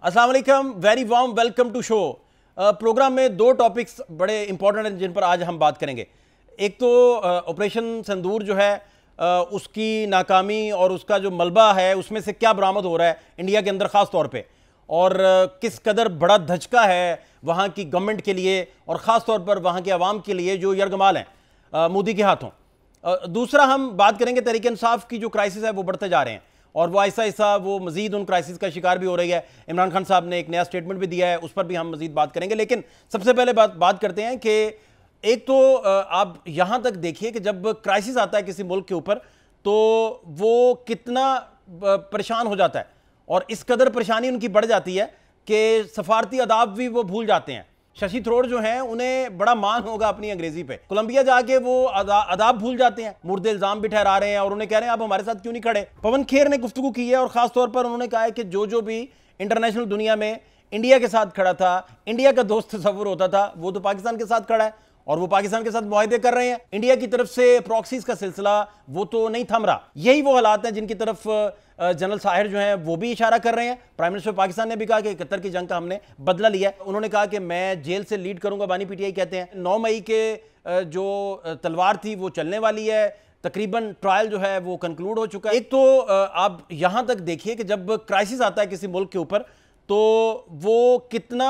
अस्सलाम वालेकुम, very warm welcome to show. Programme में दो टॉपिक्स बड़े इंपॉर्टेंट हैं जिन पर आज हम बात करेंगे। एक तो ऑपरेशन सिंदूर जो है उसकी नाकामी और उसका जो मलबा है उसमें से क्या बरामद हो रहा है इंडिया के अंदर ख़ास तौर पे, और किस कदर बड़ा धचका है वहाँ की गवर्नमेंट के लिए और ख़ास तौर पर वहाँ के अवाम के लिए जो यरगमाल हैं मोदी के हाथों। दूसरा हम बात करेंगे तहरीक इंसाफ की जो क्राइसिस है वो बढ़ते जा रहे हैं और वो ऐसा ऐसा वो मजीद उन क्राइसिस का शिकार भी हो रही है। इमरान खान साहब ने एक नया स्टेटमेंट भी दिया है, उस पर भी हम मजीद बात करेंगे। लेकिन सबसे पहले बात करते हैं कि एक तो आप यहां तक देखिए कि जब क्राइसिस आता है किसी मुल्क के ऊपर तो वो कितना परेशान हो जाता है, और इस कदर परेशानी उनकी बढ़ जाती है कि सफारती अदाब भी वो भूल जाते हैं। शशि थरूर जो हैं उन्हें बड़ा मान होगा अपनी अंग्रेजी पे, कोलंबिया जाके वो अदाब भूल जाते हैं, मुर्दे इल्जाम भी ठहरा रहे हैं और उन्हें कह रहे हैं आप हमारे साथ क्यों नहीं खड़े। पवन खेर ने गुफ्तगू की है और खास तौर पर उन्होंने कहा है कि जो भी इंटरनेशनल दुनिया में इंडिया के साथ खड़ा था, इंडिया का दोस्त तस्वुर होता था, वो तो पाकिस्तान के साथ खड़ा है और वो पाकिस्तान के साथ मुआहदे कर रहे हैं। इंडिया की तरफ से प्रॉक्सीज का सिलसिला वो तो नहीं थम रहा। यही वो हालात हैं जिनकी तरफ जनरल साहिर जो हैं वो भी इशारा कर रहे हैं। प्राइम मिनिस्टर पाकिस्तान ने भी कहा कि 71 की जंग का हमने बदला लिया। उन्होंने कहा कि मैं जेल से लीड करूंगा, बानी पीटीआई कहते हैं। 9 मई के जो तलवार थी वो चलने वाली है, तकरीबन ट्रायल जो है वो कंक्लूड हो चुका है। एक तो आप यहां तक देखिए कि जब क्राइसिस आता है किसी मुल्क के ऊपर तो वो कितना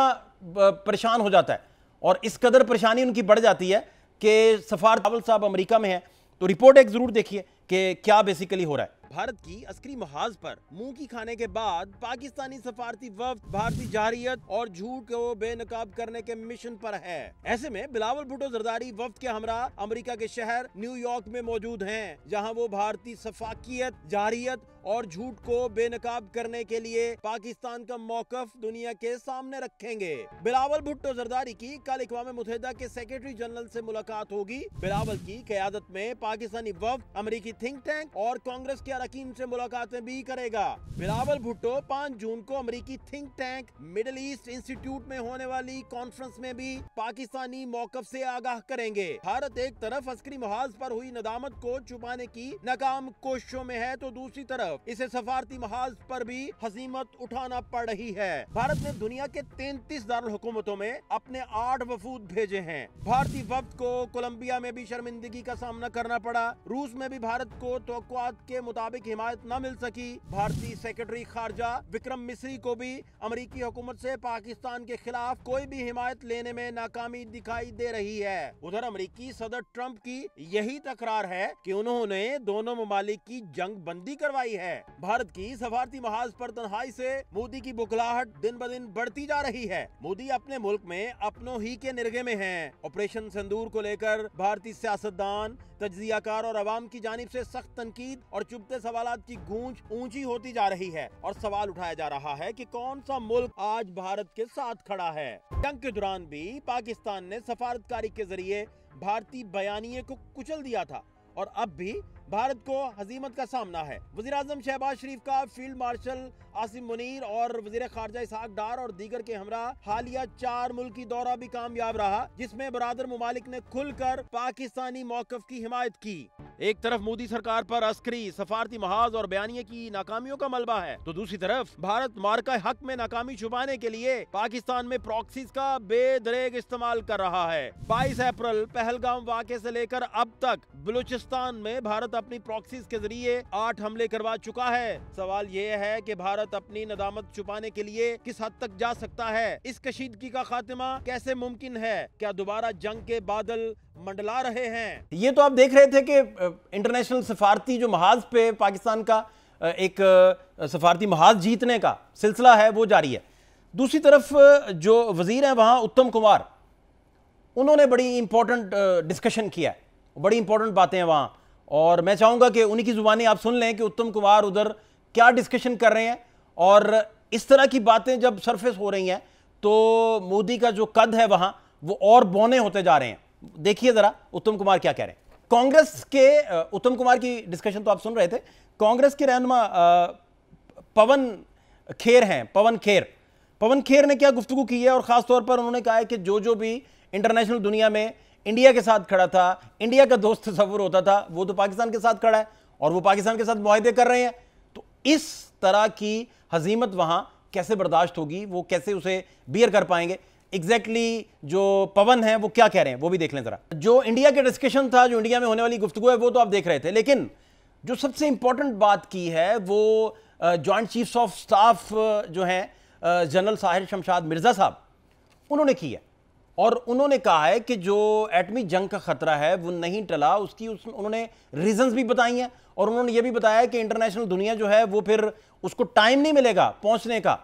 परेशान हो जाता है और इस कदर परेशानी उनकी बढ़ जाती है कि सफारत साहब अमेरिका में हैं। तो रिपोर्ट एक जरूर देखिए कि क्या बेसिकली हो रहा है। भारत की अस्करी महाज पर मुंह की खाने के बाद पाकिस्तानी सफारती वफ्द भारतीय जारियत और झूठ को बेनकाब करने के मिशन पर है। ऐसे में बिलावल भुट्टो जरदारी वफ्द के हमरा अमेरिका के शहर न्यूयॉर्क में मौजूद हैं, जहां वो भारतीय सफाकियत, जारियत और झूठ को बेनकाब करने के लिए पाकिस्तान का मौकफ दुनिया के सामने रखेंगे। बिलावल भुट्टो जरदारी की कल अक़वाम मुत्तहिदा के सेक्रेटरी जनरल से मुलाकात होगी। बिलावल की क़यादत में पाकिस्तानी वफ्द अमेरिकी थिंक टैंक और कांग्रेस के अरकान से मुलाकातें भी करेगा। बिलावल भुट्टो 5 जून को अमेरिकी think tank middle east institute में होने वाली कॉन्फ्रेंस में भी पाकिस्तानी मौकफ से आगाह करेंगे। भारत एक तरफ अस्करी महाज पर हुई नदामत को छुपाने की नाकाम कोशिशों में है तो दूसरी तरफ इसे सफारती महाज पर भी हजीमत उठाना पड़ रही है। भारत ने दुनिया के 33 दारुल हुकूमतों में अपने 8 वफूद भेजे हैं। भारतीय वफ्द को कोलंबिया में भी शर्मिंदगी का सामना करना पड़ा। रूस में भी भारत को तवक्कुआत के मुताबिक हिमायत न मिल सकी। भारतीय सेक्रेटरी खारजा विक्रम मिस्री को भी अमेरिकी हुकूमत से पाकिस्तान के खिलाफ कोई भी हिमायत लेने में नाकामी दिखाई दे रही है। उधर अमेरिकी सदर ट्रंप की यही तकरार है कि उन्होंने दोनों ममालिक की जंग बंदी करवाई है। भारत की सफारती महाज पर तन्हाई से मोदी की बुखलाहट दिन ब दिन बढ़ती जा रही है। मोदी अपने मुल्क में अपनों ही के निर्गे में हैं। ऑपरेशन सिंदूर को लेकर भारतीय सियासतदान, तज्जियाकार और अवाम की जानिब से सख्त तनकीद और चुभते सवालात की गूंज ऊंची होती जा रही है और सवाल उठाया जा रहा है कि कौन सा मुल्क आज भारत के साथ खड़ा है। जंग के दौरान भी पाकिस्तान ने सफारतकारी के जरिए भारतीय बयानिए को कुचल दिया था और अब भी भारत को हजीमत का सामना है। वज़ीर आज़म शहबाज शरीफ का फील्ड मार्शल आसिम मुनीर और वज़ीर खारजा इसहाक डार और दीगर के हमरा हालिया 4 मुल्की दौरा भी कामयाब रहा, जिसमें बरादर मुमालिक ने खुलकर पाकिस्तानी मौकफ की हिमायत की। एक तरफ मोदी सरकार पर अस्करी, सफारती महाज और बयानिए की नाकामियों का मलबा है तो दूसरी तरफ भारत मार्का हक में नाकामी छुपाने के लिए पाकिस्तान में प्रॉक्सीज का बेदरेग इस्तेमाल कर रहा है। 22 अप्रैल पहलगाम वाक़े से लेकर अब तक बलूचिस्तान में भारत अपनी प्रॉक्सीज के जरिए 8 हमले करवा चुका है। सवाल ये है कि भारत अपनी नदामत छुपाने के लिए किस हद तक जा सकता है। इस कशीदगी का खात्मा कैसे मुमकिन है? क्या दोबारा जंग के बादल मंडला रहे हैं? ये तो आप देख रहे थे कि इंटरनेशनल सफारती जो महाज पे पाकिस्तान का एक सफारती महाज जीतने का सिलसिला है वो जारी है। दूसरी तरफ जो वजीर हैं वहां उत्तम कुमार, उन्होंने बड़ी इंपॉर्टेंट डिस्कशन किया है, बड़ी इंपॉर्टेंट बातें हैं वहां, और मैं चाहूंगा कि उन्हीं की जुबानी आप सुन लें कि उत्तम कुमार उधर क्या डिस्कशन कर रहे हैं। और इस तरह की बातें जब सरफेस हो रही हैं तो मोदी का जो कद है वहां वो और बौने होते जा रहे हैं। देखिए जरा उत्तम कुमार क्या कह रहे हैं। कांग्रेस के उत्तम कुमार की डिस्कशन तो आप सुन रहे थे। कांग्रेस के रहनुमा पवन खेर हैं, पवन खेर ने क्या गुफ्तगू की है और खास तौर पर उन्होंने कहा है कि जो भी इंटरनेशनल दुनिया में इंडिया के साथ खड़ा था, इंडिया का दोस्त तस्वुर होता था, वो तो पाकिस्तान के साथ खड़ा है और वो पाकिस्तान के साथ मुआहदे कर रहे हैं। तो इस तरह की हजीमत वहां कैसे बर्दाश्त होगी, वो कैसे उसे बियर कर पाएंगे, एग्जैक्टली जो पवन है वो क्या कह रहे हैं वो भी देख लें जरा। जो इंडिया के डिस्कशन था, जो इंडिया में होने वाली गुफ्तगू है, वो तो आप देख रहे थे, लेकिन जो सबसे इंपॉर्टेंट बात की है वो जॉइंट चीफ्स ऑफ स्टाफ जो हैं जनरल साहिर शमशाद मिर्जा साहब, उन्होंने की है। और उन्होंने कहा है कि जो एटमी जंग का खतरा है वो नहीं टला, उन्होंने रीजंस भी बताई हैं, और उन्होंने ये भी बताया कि इंटरनेशनल दुनिया जो है वो फिर उसको टाइम नहीं मिलेगा पहुंचने का।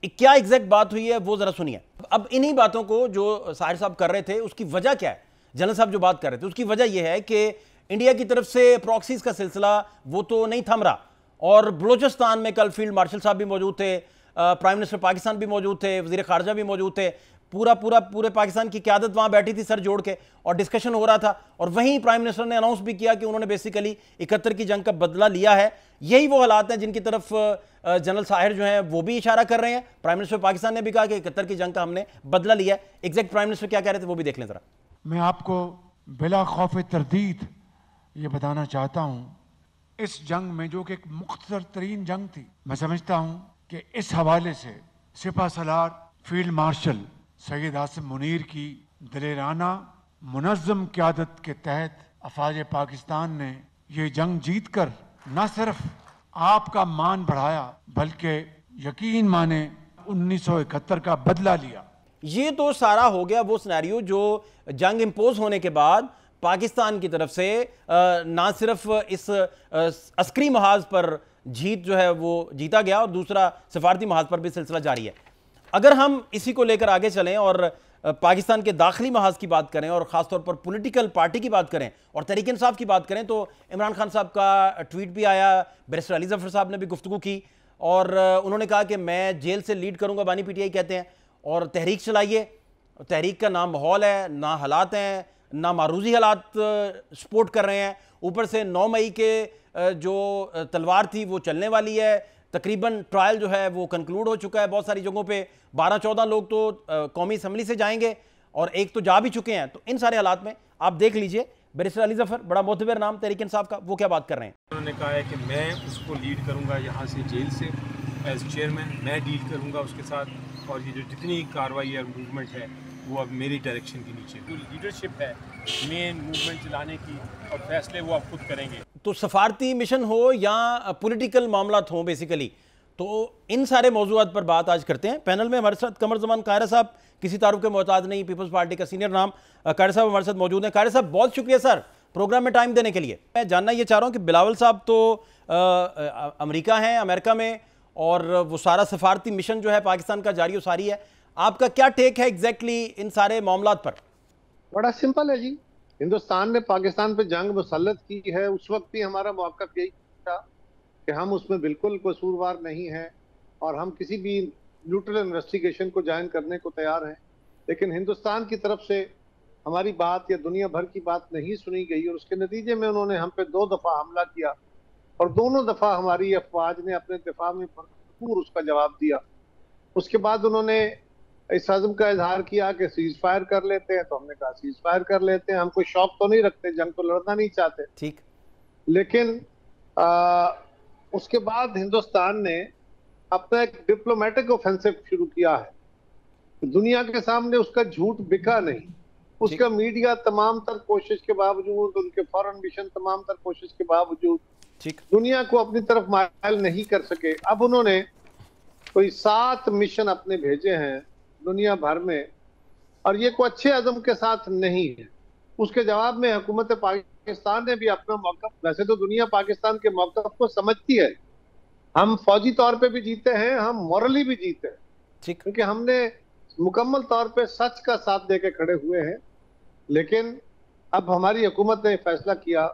क्या एग्जैक्ट बात हुई है वो जरा सुनिए। अब इन्हीं बातों को जो साहिर साहब कर रहे थे उसकी वजह क्या है, जनरल साहब जो बात कर रहे थे उसकी वजह यह है कि इंडिया की तरफ से प्रॉक्सीज का सिलसिला वो तो नहीं थम रहा, और बलूचिस्तान में कल फील्ड मार्शल साहब भी मौजूद थे, प्राइम मिनिस्टर पाकिस्तान भी मौजूद थे, वजीर खारजा भी मौजूद थे, पूरे पाकिस्तान की क़यादत वहाँ बैठी थी सर जोड़ के, और डिस्कशन हो रहा था। और वहीं प्राइम मिनिस्टर ने अनाउंस भी किया कि उन्होंने बेसिकली 71 की जंग का बदला लिया है। यही वो हालात हैं जिनकी तरफ जनरल साहिर जो हैं वो भी इशारा कर रहे हैं। प्राइम मिनिस्टर पाकिस्तान ने भी कहा कि 71 की जंग का हमने बदला लिया है। एग्जैक्ट प्राइम मिनिस्टर क्या कह रहे थे वो भी देख लें जरा। मैं आपको बिला खौफ तरदीद ये बताना चाहता हूँ, इस जंग में जो कि एक मुख्तसर तरीन जंग थी, मैं समझता हूँ कि इस हवाले से सिपा सलार फील्ड मार्शल सैयद आसिम मुनीर की दलेराना मुनज़्ज़म क़यादत के तहत अफ़वाज पाकिस्तान ने ये जंग जीत कर न सिर्फ आपका मान बढ़ाया बल्कि यकीन माने 1971 का बदला लिया। ये तो सारा हो गया वो सिनेरियो जो जंग इम्पोज होने के बाद पाकिस्तान की तरफ से ना सिर्फ इस अस्करी महाज पर जीत जो है वो जीता गया, और दूसरा सफारती महाज पर भी सिलसिला जारी है। अगर हम इसी को लेकर आगे चलें और पाकिस्तान के दाखिली महाज की बात करें और ख़ासतौर पर पॉलिटिकल पार्टी की बात करें और तहरीक इंसाफ की बात करें, तो इमरान खान साहब का ट्वीट भी आया, बैरिस्टर अली ज़फ़र साहब ने भी गुफ्तगू की, और उन्होंने कहा कि मैं जेल से लीड करूंगा, बानी पीटीआई कहते हैं, और तहरीक चलाइए। तहरीक का ना माहौल है, ना हालात हैं, ना मारूजी हालात सपोर्ट कर रहे हैं। ऊपर से 9 मई के जो तलवार थी वो चलने वाली है, तकरीबन ट्रायल जो है वो कंक्लूड हो चुका है बहुत सारी जगहों पे। 12-14 लोग तो कौमी असम्बली से जाएंगे और एक तो जा भी चुके हैं। तो इन सारे हालात में आप देख लीजिए बैरिस्टर अली ज़फ़र, बड़ा मोतबर नाम तहरीक इंसाफ का, वो क्या बात कर रहे हैं। उन्होंने कहा है कि मैं उसको लीड करूंगा यहाँ से जेल से एज चेयरमैन, मैं डील करूंगा उसके साथ, और ये जो जितनी कार्रवाई और मूवमेंट है वो अब मेरी डायरेक्शन के नीचे, जो लीडरशिप है मेन मूवमेंट चलाने की, और फैसले वो आप खुद करेंगे। तो सफारती मिशन हो या पॉलिटिकल मामला हो, बेसिकली तो इन सारे मौजूदात पर बात आज करते हैं। पैनल में हमारे साथ कमर जमान कायरा साहब, किसी तारुफ के मोहताज नहीं, पीपल्स पार्टी का सीनियर नाम, कायरा साहब हमारे साथ मौजूद हैं। कायरा साहब बहुत शुक्रिया सर प्रोग्राम में टाइम देने के लिए। मैं जानना ये चाह रहा हूँ कि बिलावल साहब तो अमेरिका हैं, अमेरिका में, और वो सारा सफारती मिशन जो है पाकिस्तान का जारी सारी है। आपका क्या टेक है एग्जैक्टली इन सारे मामलात पर? बड़ा सिंपल है जी, हिंदुस्तान ने पाकिस्तान पे जंग मुसल्लत की है, उस वक्त भी हमारा मौक़िफ़ यही था कि हम उसमें बिल्कुल कसूरवार नहीं हैं और हम किसी भी न्यूट्रल इन्वेस्टिगेशन को ज्वाइन करने को तैयार हैं। लेकिन हिंदुस्तान की तरफ से हमारी बात या दुनिया भर की बात नहीं सुनी गई, और उसके नतीजे में उन्होंने हम पे 2 दफ़ा हमला किया, और दोनों दफ़ा हमारी अफवाज ने अपने दिफा में भरपूर उसका जवाब दिया। उसके बाद उन्होंने इस अज़्म का इजहार किया कि सीज फायर कर लेते हैं, तो हमने कहा सीज फायर कर लेते हैं, हम कोई शौक तो नहीं रखते, जंग तो लड़ना नहीं चाहते। ठीक, लेकिन उसके बाद हिंदुस्तान ने अपना एक डिप्लोमेटिक ऑफेंसिव शुरू किया है। दुनिया के सामने उसका झूठ बिका नहीं, उसका मीडिया तमाम तर कोशिश के बावजूद, उनके फॉरेन मिशन तमाम तर कोशिश के बावजूद दुनिया को अपनी तरफ मायल नहीं कर सके। अब उन्होंने कोई 7 मिशन अपने भेजे हैं दुनिया भर में, और ये कोई अच्छे अज़म के साथ नहीं है। उसके जवाब में हुकूमत पाकिस्तान ने भी अपना मौक़िफ़, वैसे तो दुनिया पाकिस्तान के मौक़िफ़ को समझती है, हम फौजी तौर पे भी जीते हैं, हम मॉरली भी जीते हैं, क्योंकि हमने मुकम्मल तौर पे सच का साथ दे के खड़े हुए हैं। लेकिन अब हमारी हुकूमत ने फैसला किया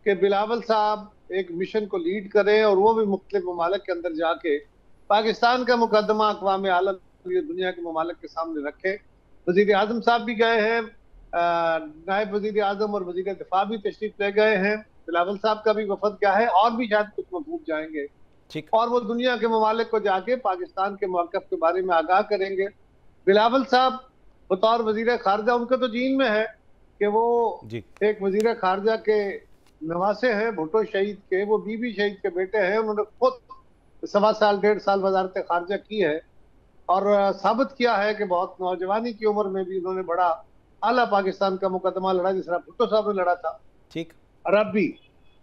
कि बिलावल साहब एक मिशन को लीड करें, और वो भी मुख्तलिफ ममालिक के अंदर जाके पाकिस्तान का मुकदमा अक़वाम आलम, दुनिया के ममालिक के सामने रखे। वज़ीर आज़म साहब भी गए हैं, नायब वज़ीर आज़म और वज़ीर दिफा भी तशरीफ ले गए हैं, बिलावल साहब का भी वफद गया है, और भी शायद कुछ वफूद जाएंगे, और वो दुनिया के ममालिक को जाके पाकिस्तान के मौक़िफ़ के बारे में आगाह करेंगे। बिलावल साहब बतौर वज़ीर खारजा, उनका तो जीन में है कि वो एक वज़ीर खारजा के नवासे हैं, भुट्टो शहीद के, वो बीबी शहीद के बेटे हैं। उन्होंने खुद सवा साल 1.5 साल वजारत खारजा की है और साबित किया है कि बहुत नौजवानी की उम्र में भी उन्होंने बड़ा आला पाकिस्तान का मुकदमा लड़ा, जिस तरह भुट्टो साहब ने लड़ा था। ठीक। और अब भी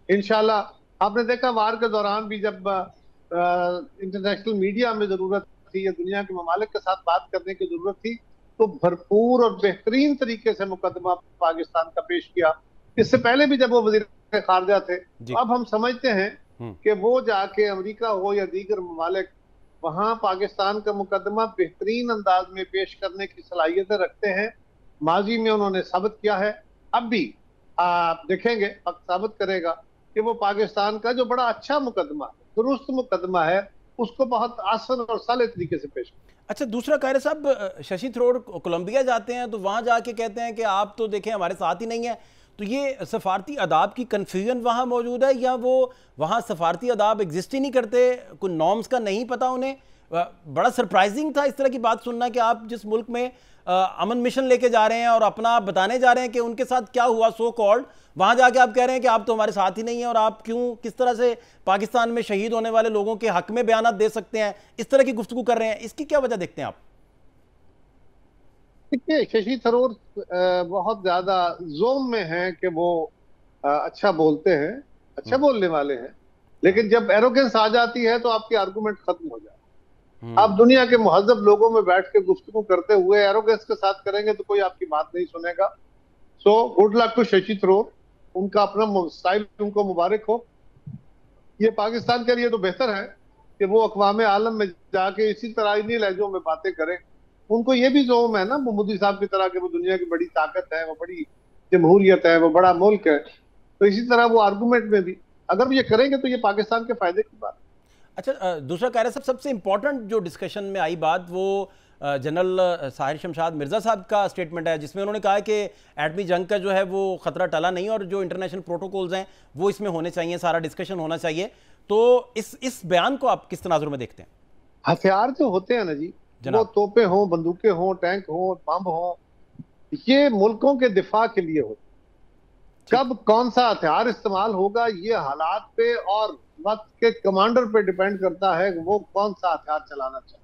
इंशाल्लाह आपने देखा वार के दौरान भी जब इंटरनेशनल मीडिया में जरूरत थी या दुनिया के ममालिक के साथ बात करने की जरूरत थी, तो भरपूर और बेहतरीन तरीके से मुकदमा पाकिस्तान का पेश किया। इससे पहले भी जब वो वजीर खारजा थे, तो अब हम समझते हैं कि वो जाके अमेरिका हो या दीगर ममालिक, वहां पाकिस्तान का मुकदमा बेहतरीन अंदाज में पेश करने की सलाहियतें रखते हैं। माजी में उन्होंने साबित किया है, अब भी आप देखेंगे वक्त साबित करेगा कि वो पाकिस्तान का जो बड़ा अच्छा मुकदमा है, दुरुस्त मुकदमा है, उसको बहुत आसान और साले तरीके से पेश। अच्छा, दूसरा कायरे साहब, शशि थरूर कोलंबिया जाते हैं तो वहां जाके कहते हैं कि आप तो देखें हमारे साथ ही नहीं है, तो ये सफारती अदाब की कन्फ्यूजन वहां मौजूद है या वो वहां सफारती अदाब एग्जिस्ट ही नहीं करते, कोई नॉर्म्स का नहीं पता उन्हें? बड़ा सरप्राइजिंग था इस तरह की बात सुनना कि आप जिस मुल्क में अमन मिशन लेके जा रहे हैं और अपना बताने जा रहे हैं कि उनके साथ क्या हुआ सो कॉल्ड, वहां जाके आप कह रहे हैं कि आप तो हमारे साथ ही नहीं है और आप क्यों, किस तरह से पाकिस्तान में शहीद होने वाले लोगों के हक में बयान दे सकते हैं, इस तरह की गुफ्तगू कर रहे हैं, इसकी क्या वजह देखते हैं आप? देखिए, शशि थरूर बहुत ज्यादा जोम में हैं कि वो अच्छा बोलते हैं, अच्छा बोलने वाले हैं, लेकिन जब एरोगेंस आ जाती है तो आपकी आर्गुमेंट खत्म हो जाए। आप दुनिया के मुहज्जब लोगों में बैठ के गुफ्तगू करते हुए एरोगेंस के साथ करेंगे तो कोई आपकी बात नहीं सुनेगा। So good luck to Shashi Tharoor, उनका अपना स्टाइल, उनको मुबारक हो। ये पाकिस्तान के लिए तो बेहतर है कि वो अक़वाम आलम में जाके इसी तरह इन्हीं लहजों में बातें करें। उनको ये भी जोम है ना मोदी साहब की तरह कि वो दुनिया की बड़ी ताकत है, वो बड़ी जमहूरियत है, वो बड़ा मुल्क है, तो इसी तरह वो आर्गूमेंट में भी अगर ये करेंगे तो ये पाकिस्तान के फायदे की बात। अच्छा, दूसरा कह रहे हैं सबसे इंपॉर्टेंट जो डिस्कशन में आई बात वो जनरल साहिर शमशाद मिर्ज़ा साहब का स्टेटमेंट है, जिसमें उन्होंने कहा है कि एटमी जंग का जो है वो ख़तरा टला नहीं और जो इंटरनेशनल प्रोटोकॉल्स हैं वो इसमें होने चाहिए, सारा डिस्कशन होना चाहिए। तो इस बयान को आप किस तनाजुर में देखते हैं? हथियार जो होते हैं ना जी, वो तोपें हों, बंदूकें हों, टैंक हों, बम हों, ये मुल्कों के दिफा के लिए होते। कब कौन सा हथियार इस्तेमाल होगा ये हालात पे और वक्त के कमांडर पे डिपेंड करता है, वो कौन सा हथियार चलाना चाहता है।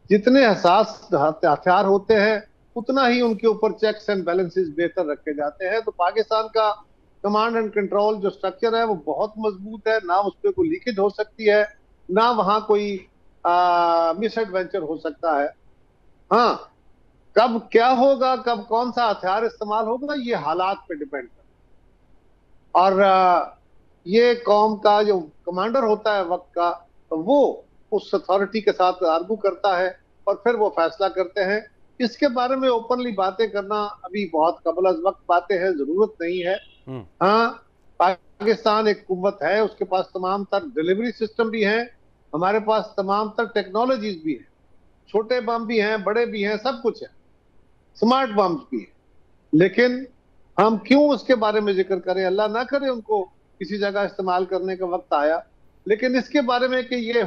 जितने हसास हथियार होते हैं उतना ही उनके ऊपर चेक्स एंड बैलेंसेस बेहतर रखे जाते हैं। तो पाकिस्तान का कमांड एंड कंट्रोल जो स्ट्रक्चर है वो बहुत मजबूत है, ना उस पर कोई लीकेज हो सकती है, ना वहां कोई मिस एडवेंचर हो सकता है। हाँ, कब क्या होगा, कब कौन सा हथियार इस्तेमाल होगा, ये हालात पे डिपेंड करता है। और ये कौम का जो कमांडर होता है वक्त का, तो वो उस अथॉरिटी के साथ आर्गू करता है और फिर वो फैसला करते हैं। इसके बारे में ओपनली बातें करना अभी बहुत कबल अज वक्त बातें हैं, जरूरत नहीं है। हाँ, पाकिस्तान एक कुव्वत है, उसके पास तमाम तर डिलीवरी सिस्टम भी है, हमारे पास तमाम तर टेक्नोलॉजीज भी है, छोटे बम भी हैं, बड़े भी हैं, सब कुछ है, स्मार्ट बम्स भी है, लेकिन हम क्यों उसके बारे में जिक्र करें? अल्लाह ना करे उनको किसी जगह इस्तेमाल करने का वक्त आया, लेकिन इसके बारे में कि ये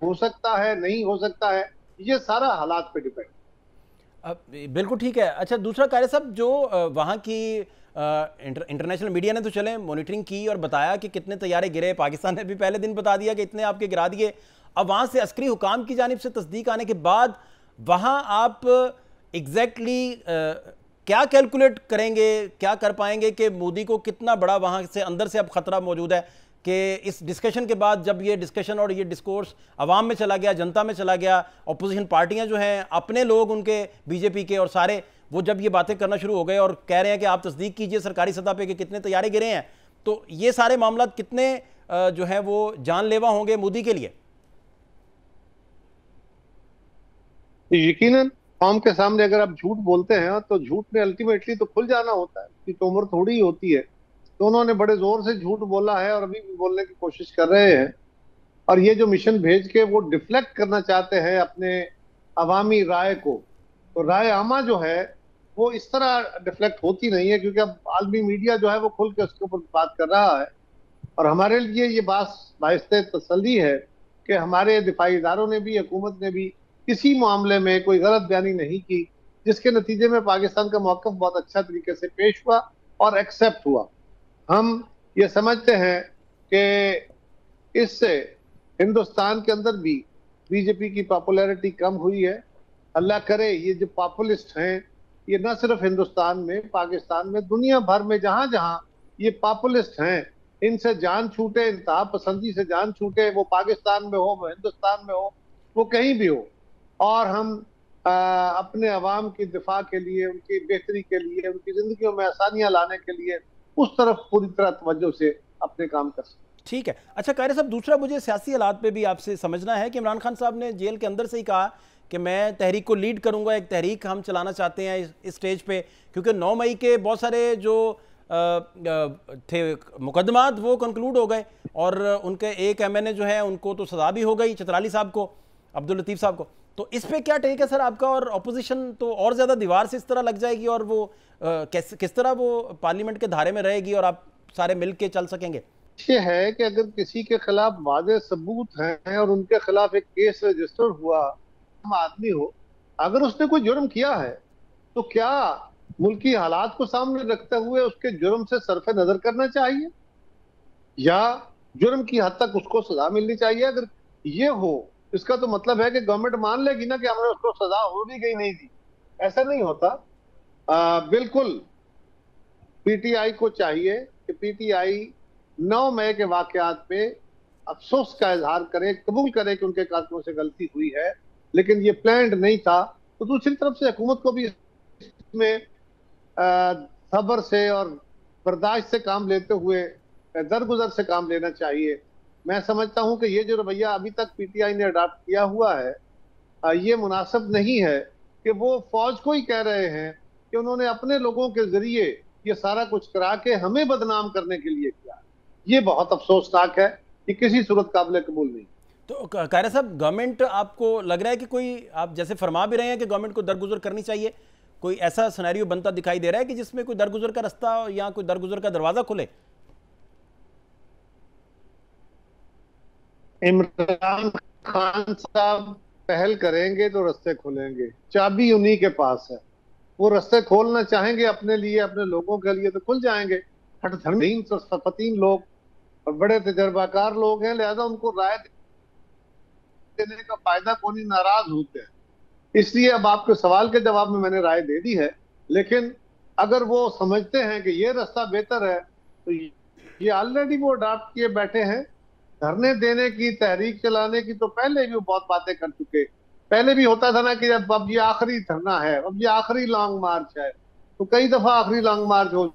हो सकता है, नहीं हो सकता है, ये सारा हालात पे डिपेंड। बिल्कुल ठीक है। अच्छा, दूसरा कार्य साहब, जो वहाँ की इंटरनेशनल मीडिया ने तो चले मॉनिटरिंग की और बताया कि कितने तैयारे गिरे, पाकिस्तान ने भी पहले दिन बता दिया कि इतने आपके गिरा दिए। अब वहाँ से अस्करी हुकाम की जानिब से तस्दीक आने के बाद वहाँ आप एग्जैक्टली क्या कैलकुलेट करेंगे, क्या कर पाएंगे कि मोदी को कितना बड़ा वहाँ से अंदर से अब ख़तरा मौजूद है कि इस डिस्कशन के बाद जब ये डिस्कशन और ये डिस्कोर्स अवाम में चला गया, जनता में चला गया, अपोजिशन पार्टियां जो हैं, अपने लोग उनके बीजेपी के और सारे, वो जब ये बातें करना शुरू हो गए और कह रहे हैं कि आप तस्दीक कीजिए सरकारी सतह पे कि कितने तैयारे गिरे हैं, तो ये सारे मामला कितने जो है वो जानलेवा होंगे मोदी के लिए? यकीनन कौम के सामने अगर आप झूठ बोलते हैं तो झूठ में अल्टीमेटली तो खुल जाना होता है, कि तो उम्र थोड़ी ही होती है। तो उन्होंने बड़े जोर से झूठ बोला है और अभी भी बोलने की कोशिश कर रहे हैं, और ये जो मिशन भेज के वो डिफ्लेक्ट करना चाहते हैं अपने अवामी राय को, तो राय आमा जो है वो इस तरह डिफ्लेक्ट होती नहीं है, क्योंकि अब आलमी मीडिया जो है वो खुल के उसके ऊपर बात कर रहा है। और हमारे लिए ये बात बाइस्ते तसल्ली है कि हमारे दिफाई इदारों ने भी, हुकूमत ने भी किसी मामले में कोई गलत बयानी नहीं की, जिसके नतीजे में पाकिस्तान का मौक़िफ़ बहुत अच्छा तरीके से पेश हुआ और एक्सेप्ट हुआ। हम ये समझते हैं कि इससे हिंदुस्तान के अंदर भी बीजेपी की पॉपुलैरिटी कम हुई है। अल्लाह करे ये जो पॉपुलिस्ट हैं ये न सिर्फ हिंदुस्तान में, पाकिस्तान में, दुनिया भर में जहां जहां ये पॉपुलिस्ट हैं, इनसे जान छूटे, इंतहा पसंदी से जान छूटे, वो पाकिस्तान में हो, वो हिंदुस्तान में हो, वो कहीं भी हो, और हम अपने अवाम की दिफा के लिए, उनकी बेहतरी के लिए, उनकी जिंदगियों में आसानियां लाने के लिए उस तरफ पूरी तरह तवज्जो से अपने काम कर सकते। ठीक है। अच्छा कायरे साहब, दूसरा मुझे सियासी हालात पे भी आपसे समझना है कि इमरान खान साहब ने जेल के अंदर से ही कहा कि मैं तहरीक को लीड करूंगा, एक तहरीक हम चलाना चाहते हैं इस स्टेज पे, क्योंकि 9 मई के बहुत सारे जो थे मुकदमात वो कंक्लूड हो गए और उनके एक एमएनए जो है उनको तो सजा भी हो गई, चित्राली साहब को, अब्दुल लतीफ़ साहब को। तो इस पे क्या टेक है सर आपका? और अपोजिशन तो और ज़्यादा दीवार से इस तरह लग जाएगी और वो किस तरह वो पार्लियामेंट के धारे में रहेगी और आप सारे मिल के चल सकेंगे? ये है कि अगर किसी के खिलाफ वादे सबूत हैं और उनके खिलाफ एक केस रजिस्टर हुआ, आदमी हो, अगर उसने कोई जुर्म किया है तो क्या मुल्की हालात को सामने रखते हुए उसके जुर्म से सरफे नजर करना चाहिए या जुर्म की हद तक उसको सजा मिलनी चाहिए? अगर ये हो इसका तो मतलब है कि गवर्नमेंट मान लेगी ना कि हमने उसको सजा हो भी गई नहीं दी। ऐसा नहीं होता। बिल्कुल पीटीआई को चाहिए कि पीटीआई 9 मई के वाकयात पे अफसोस का इजहार करे, कबूल करे कि उनके कारकुनों से गलती हुई है, लेकिन ये प्लान्ड नहीं था। तो दूसरी तरफ से हुकूमत को भी इसमें सब्र से और बर्दाश्त से काम लेते हुए दरगुजर से काम लेना चाहिए। मैं समझता हूं कि ये जो रवैया अभी तक पीटीआई ने अडॉप्ट किया हुआ है, ये मुनासिब नहीं है कि वो फौज को ही कह रहे हैं कि उन्होंने अपने लोगों के जरिए ये सारा कुछ करा के हमें बदनाम करने के लिए किया। ये बहुत अफसोसनाक है, ये किसी सूरत काबिल कबूल नहीं। तो कायरा साहब, गवर्नमेंट आपको लग रहा है कि कोई, आप जैसे फरमा भी रहे हैं कि गवर्नमेंट को दरगुजर करनी चाहिए, कोई ऐसा सिनेरियो बनता दिखाई दे रहा है कि जिसमें कोई दरगुजर का रास्ता या कोई दरगुजर का दरवाजा खुले? इमरान खान साहब पहल करेंगे तो रास्ते खुलेंगे, चाबी उन्हीं के पास है। वो रास्ते खोलना चाहेंगे अपने लिए, अपने लोगों के लिए, तो खुल जाएंगे। हठधर्मी फतीन लोग और बड़े तजर्बाकार लोग हैं, लिहाजा उनको राय देने का फायदा कौन ही नाराज होते हैं। इसलिए अब आपके सवाल के जवाब में मैंने राय दे दी है, लेकिन अगर वो समझते हैं कि ये रास्ता बेहतर है तो ये ऑलरेडी वो अडॉप्ट किए बैठे हैं। धरने देने की, तहरीक चलाने की तो पहले भी वो बहुत बातें कर चुके। पहले भी होता था ना कि जब अब ये आखिरी धरना है, अब ये आखिरी लॉन्ग मार्च है, तो कई दफा आखिरी लॉन्ग मार्च हो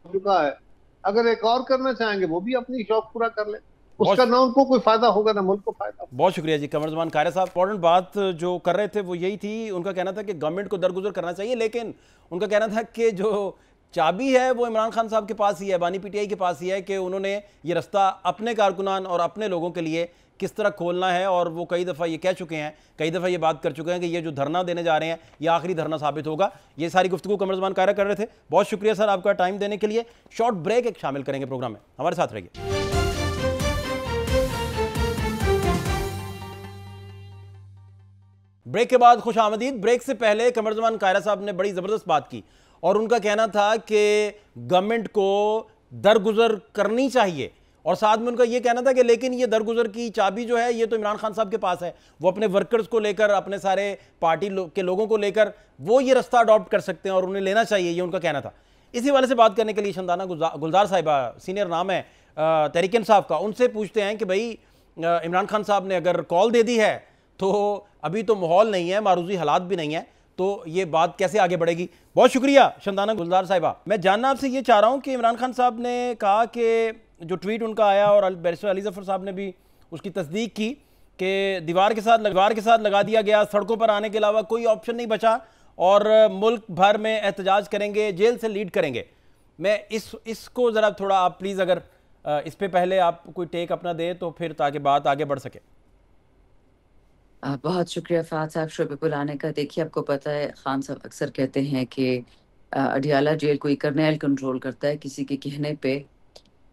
चुका है। अगर एक और करना चाहेंगे वो भी अपनी शौक पूरा कर ले, उसका ना उनको कोई फायदा होगा ना मुल्क को फायदा। बहुत शुक्रिया जी कमरुज़्ज़मान कायरा साहब। इंपॉर्टेंट बात जो कर रहे थे वो यही थी, उनका कहना था कि गवर्नमेंट को दरगुजर करना चाहिए, लेकिन उनका कहना था कि जो चाबी है वो इमरान खान साहब के पास ही है, बानी पीटीआई के पास ही है, कि उन्होंने ये रास्ता अपने कारकुनान और अपने लोगों के लिए किस तरह खोलना है। और वो कई दफ़ा ये कह चुके हैं, कई दफ़ा ये बात कर चुके हैं कि ये जो धरना देने जा रहे हैं ये आखिरी धरना साबित होगा। ये सारी गुफ्तगू कमरुज़्ज़मान कायरा कर रहे थे। बहुत शुक्रिया सर आपका टाइम देने के लिए। शॉर्ट ब्रेक एक शामिल करेंगे प्रोग्राम में, हमारे साथ रहिए। ब्रेक के बाद खुश आमदीद। ब्रेक से पहले कमरुज़्ज़मान कायरा साहब ने बड़ी ज़बरदस्त बात की और उनका कहना था कि गवर्नमेंट को दरगुजर करनी चाहिए, और साथ में उनका ये कहना था कि लेकिन ये दरगुजर की चाबी जो है ये तो इमरान खान साहब के पास है, वो अपने वर्कर्स को लेकर, अपने सारे पार्टी के लोगों को लेकर वो ये रास्ता अडॉप्ट कर सकते हैं और उन्हें लेना चाहिए, ये उनका कहना था। इसी वाले से बात करने के लिए शंदाना गुलजार साहिबा, सीनियर नाम है तहरीक इंसाफ का, उनसे पूछते हैं कि भाई इमरान खान साहब ने अगर कॉल दे दी है तो अभी तो माहौल नहीं है, मारूजी हालात भी नहीं है, तो ये बात कैसे आगे बढ़ेगी? बहुत शुक्रिया शंदाना गुलजार साहिबा। मैं जानना आपसे ये चाह रहा हूँ कि इमरान खान साहब ने कहा कि जो ट्वीट उनका आया और बैरिस्टर अली ज़फ़र साहब ने भी उसकी तस्दीक की कि दीवार के साथ लगा दिया गया, सड़कों पर आने के अलावा कोई ऑप्शन नहीं बचा और मुल्क भर में एहतजाज करेंगे, जेल से लीड करेंगे। मैं इसको ज़रा थोड़ा आप प्लीज़ अगर इस पे पहले आप कोई टेक अपना दे तो फिर ताकि बात आगे बढ़ सके। बहुत शुक्रिया फ़ाद साहब शो पे बुलाने का। देखिए आपको पता है खान साहब अक्सर कहते हैं कि अडियाला जेल कोई कर्नेल कंट्रोल करता है किसी के कहने पे,